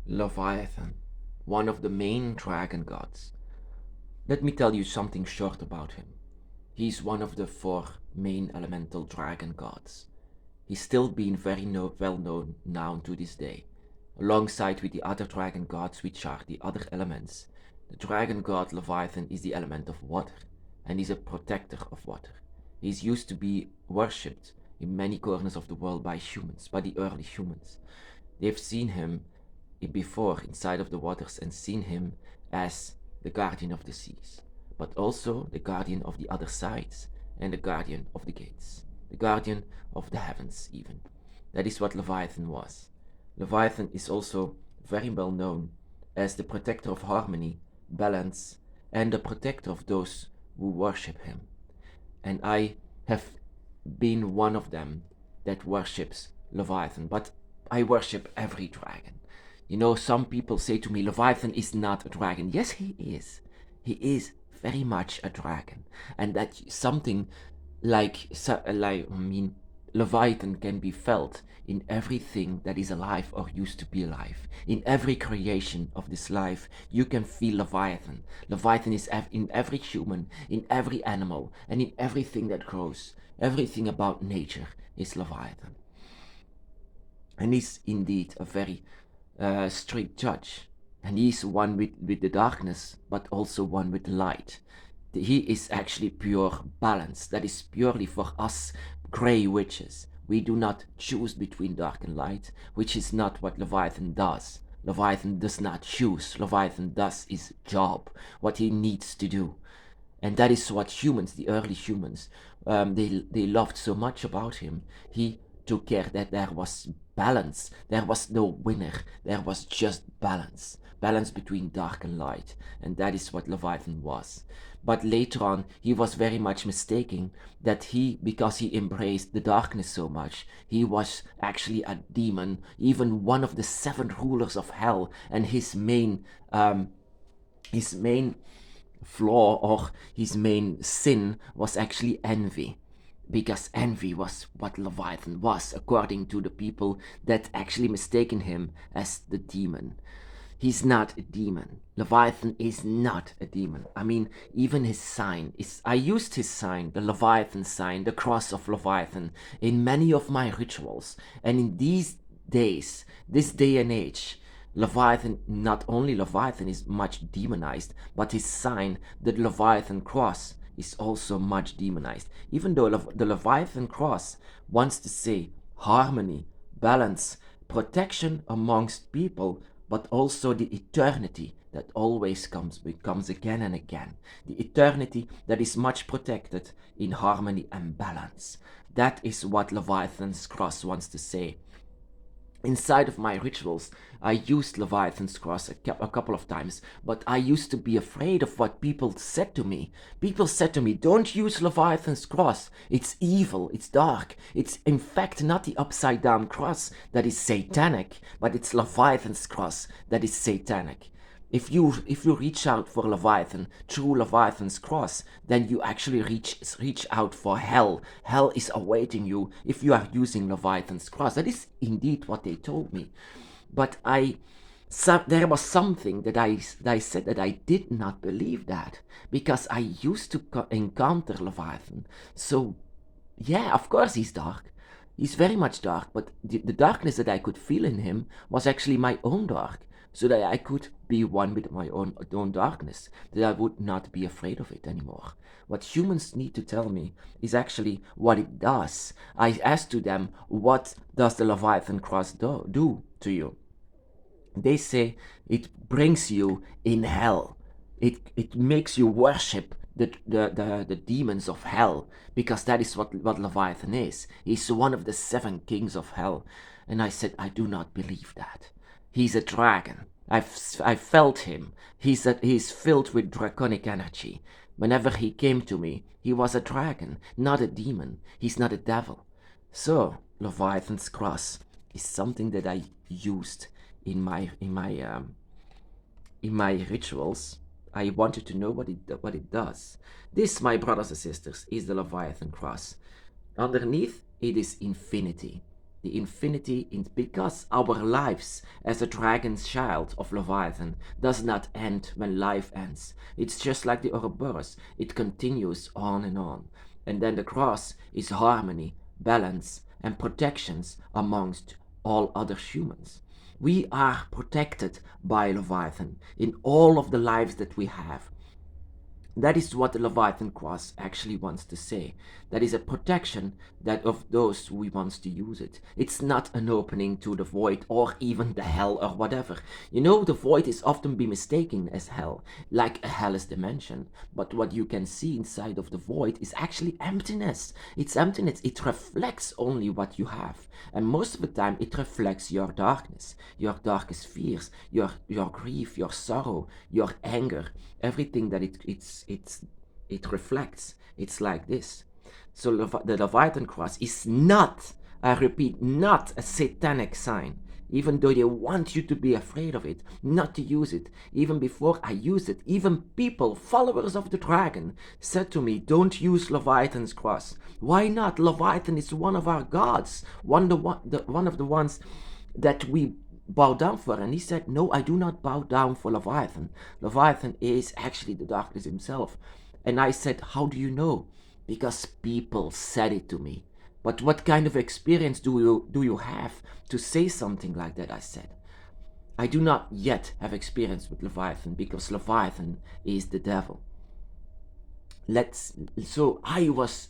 Leviathan, one of the main dragon gods. Let me tell you something short about him. He's one of the four main elemental dragon gods. He's still being very well known now to this day, alongside with the other dragon gods which are the other elements. The dragon god Leviathan is the element of water, and is a protector of water. He's used to be worshipped in many corners of the world by humans, by the early humans. They've seen him before inside of the waters and seen him as the guardian of the seas, but also the guardian of the other sides and the guardian of the gates, the guardian of the heavens even. That is what Leviathan was. Leviathan is also very well known as the protector of harmony, balance, and the protector of those who worship him. And I have been one of them that worships Leviathan, but I worship every dragon. You know, some people say to me, Leviathan is not a dragon. Yes, he is. He is very much a dragon. And that something Leviathan can be felt in everything that is alive or used to be alive. In every creation of this life, you can feel Leviathan. Leviathan is in every human, in every animal, and in everything that grows. Everything about nature is Leviathan. And he's indeed a very strict judge. And he's one with the darkness, but also one with the light. He is actually pure balance. That is purely for us grey witches. We do not choose between dark and light, which is not what Leviathan does. Leviathan does not choose. Leviathan does his job, what he needs to do. And that is what humans, the early humans, they loved so much about him. He took care that there was balance. There was no winner. There was just balance. Balance between dark and light. And that is what Leviathan was. But later on, he was very much mistaken that because he embraced the darkness so much, he was actually a demon, even one of the 7 rulers of hell. And his main flaw or his main sin was actually envy, because envy was what Leviathan was, according to the people that actually mistaken him as the demon. He's not a demon. Leviathan is not a demon. I mean, even his sign is... I used his sign, the Leviathan sign, the cross of Leviathan, in many of my rituals. And in these days, this day and age, Leviathan, not only Leviathan is much demonized, but his sign, the Leviathan cross, is also much demonized. Even though the Leviathan cross wants to say harmony, balance, protection amongst people, but also the eternity that always comes again and again. The eternity that is much protected in harmony and balance. That is what Leviathan's cross wants to say. Inside of my rituals, I used Leviathan's cross a couple of times, but I used to be afraid of what people said to me. People said to me, don't use Leviathan's cross. It's evil, it's dark. It's in fact not the upside down cross that is satanic, but it's Leviathan's cross that is satanic. If you reach out for Leviathan through Leviathan's cross, then you actually reach out for hell. Hell is awaiting you if you are using Leviathan's cross. That is indeed what they told me. But there was something that I said that I did not believe that, because I used to encounter Leviathan. So yeah, of course he's dark. He's very much dark, but the darkness that I could feel in him was actually my own dark, so that I could be one with my own darkness, that I would not be afraid of it anymore. What humans need to tell me is actually what it does. I asked to them, what does the Leviathan cross do to you? They say it brings you in hell. It makes you worship the demons of hell, because that is what Leviathan is. He's one of the 7 kings of hell. And I said, I do not believe that. He's a dragon. I felt him. He's filled with draconic energy. Whenever he came to me, he was a dragon, not a demon. He's not a devil. So Leviathan's cross is something that I used in my rituals. I wanted to know what it does. This, my brothers and sisters, is the Leviathan cross. Underneath, it is infinity. The infinity, because our lives as a dragon's child of Leviathan does not end when life ends. It's just like the Ouroboros. It continues on and on. And then the cross is harmony, balance, and protections amongst all other humans. We are protected by Leviathan in all of the lives that we have. That is what the Leviathan cross actually wants to say. That is a protection that of those who wants to use it. It's not an opening to the void or even the hell or whatever. You know, the void is often be mistaken as hell, like a hellish dimension. But what you can see inside of the void is actually emptiness. It's emptiness. It reflects only what you have. And most of the time it reflects your darkness, your darkest fears, your grief, your sorrow, your anger, everything that it reflects. It's like this. So the Leviathan cross is not, I repeat, not a satanic sign. Even though they want you to be afraid of it, not to use it. Even before I used it, even people, followers of the dragon, said to me, don't use Leviathan's cross. Why not? Leviathan is one of our gods, one of the ones that we bow down for. And he said, no, I do not bow down for Leviathan. Leviathan is actually the darkness himself. And I said, how do you know? Because people said it to me. But what kind of experience do you have to say something like that? I said, I do not yet have experience with Leviathan, because Leviathan is the devil. So I was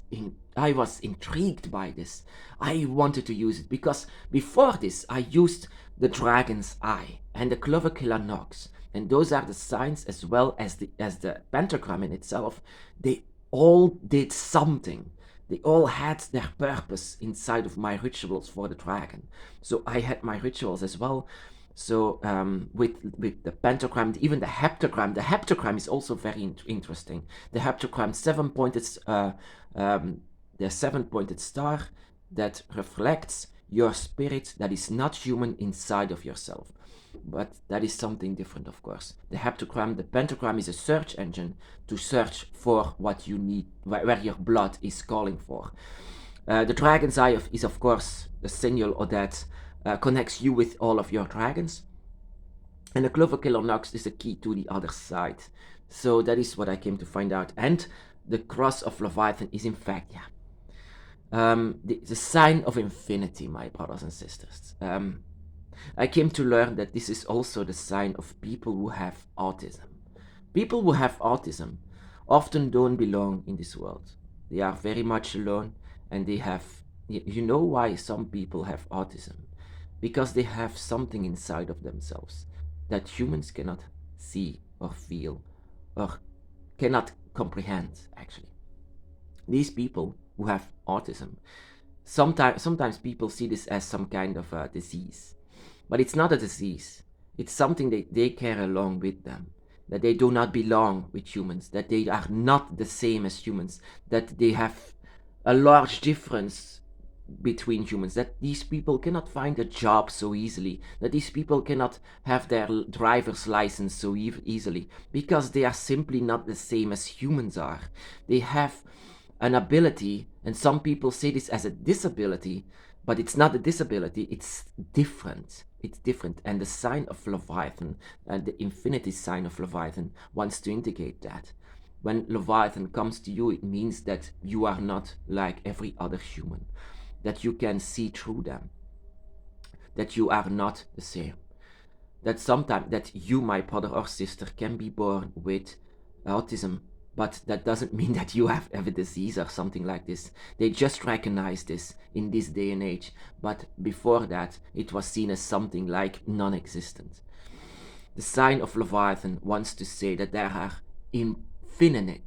intrigued by this. I wanted to use it because before this I used the dragon's eye and the clover killer nox, and those are the signs as well as the pentagram in itself. They all did something. They all had their purpose inside of my rituals for the dragon. So I had my rituals as well. So with the pentagram, even the heptagram is also very interesting. The heptagram, the 7-pointed star that reflects your spirit that is not human inside of yourself. But that is something different, of course. The heptagram, the pentagram is a search engine to search for what you need, where your blood is calling for. The dragon's eye is, of course, the signal that connects you with all of your dragons. And the clover killer nox is the key to the other side. So that is what I came to find out. And the cross of Leviathan is, in fact, the sign of infinity, my brothers and sisters. I came to learn that this is also the sign of people who have autism. People who have autism often don't belong in this world. They are very much alone, and they have, you know why some people have autism? Because they have something inside of themselves that humans cannot see or feel or cannot comprehend, actually. These people who have autism, sometimes people see this as some kind of a disease. But it's not a disease. It's something that they carry along with them. That they do not belong with humans. That they are not the same as humans. That they have a large difference between humans. That these people cannot find a job so easily. That these people cannot have their driver's license so easily. Because they are simply not the same as humans are. They have an ability, and some people say this as a disability, but it's not a disability, it's different. It's different. And the sign of Leviathan, and the infinity sign of Leviathan, wants to indicate that. When Leviathan comes to you, it means that you are not like every other human. That you can see through them. That you are not the same. That sometimes, that you, my brother or sister, can be born with autism, but that doesn't mean that you have a disease or something like this. They just recognize this in this day and age. But before that, it was seen as something like non-existent. The sign of Leviathan wants to say that there are infinite,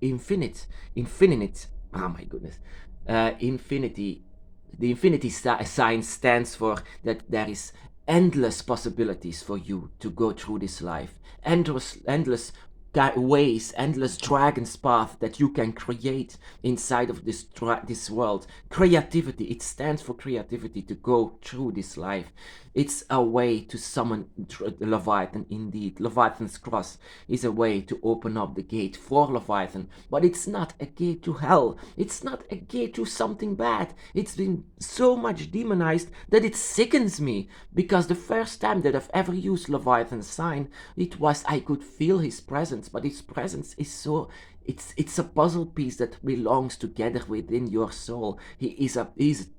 oh my goodness, infinity. The infinity sign stands for that there is endless possibilities for you to go through this life. Endless ways, endless dragon's path that you can create inside of this world. Creativity, it stands for creativity to go through this life. It's a way to summon Leviathan indeed. Leviathan's cross is a way to open up the gate for Leviathan, but it's not a gate to hell. It's not a gate to something bad. It's been so much demonized that it sickens me, because the first time that I've ever used Leviathan's sign, it was I could feel his presence, but his presence is so it's a puzzle piece that belongs together within your soul. He's a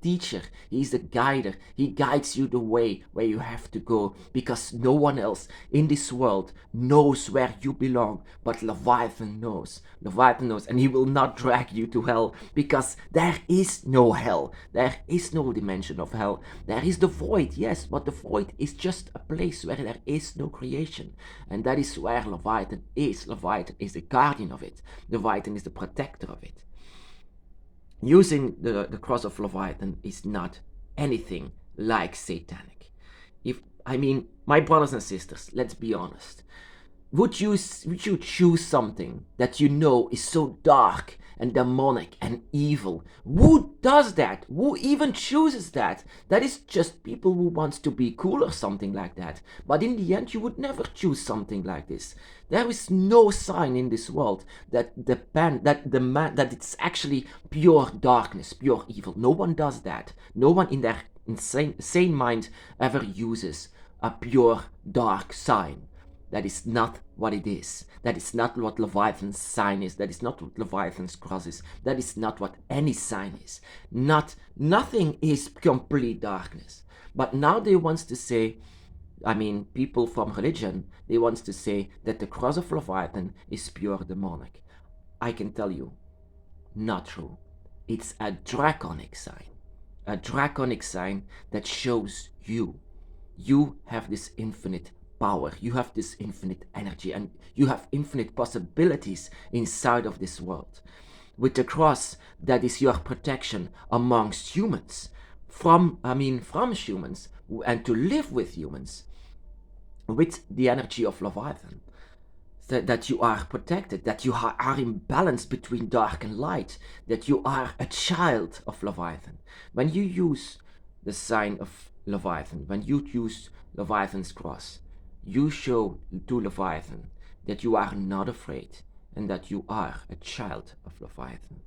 teacher, he's a guider. He guides you the way where you have to go, because no one else in this world knows where you belong, but Leviathan knows. Leviathan knows, and he will not drag you to hell, because there is no hell. There is no dimension of hell. There is the void, yes, but the void is just a place where there is no creation, and that is where Leviathan is. Leviathan is the guardian of it. Leviathan is the protector of it. Using the cross of Leviathan is not anything like satanic. My brothers and sisters, let's be honest. Would you choose something that you know is so dark and demonic and evil? Who does that? Who even chooses that? That is just people who wants to be cool or something like that. But in the end, you would never choose something like this. There is no sign in this world that it's actually pure darkness, pure evil. No one does that. No one in their sane mind ever uses a pure dark sign. That is not what it is. That is not what Leviathan's sign is. That is not what Leviathan's cross is. That is not what any sign is. Nothing is complete darkness. But now they want to say, people from religion, they want to say that the cross of Leviathan is pure demonic. I can tell you, not true. It's a draconic sign. A draconic sign that shows you have this infinite power, you have this infinite energy, and you have infinite possibilities inside of this world. With the cross, that is your protection amongst humans, from humans, and to live with humans, with the energy of Leviathan. That you are protected, that you are in balance between dark and light, that you are a child of Leviathan. When you use the sign of Leviathan, when you use Leviathan's cross, you show to Leviathan that you are not afraid and that you are a child of Leviathan.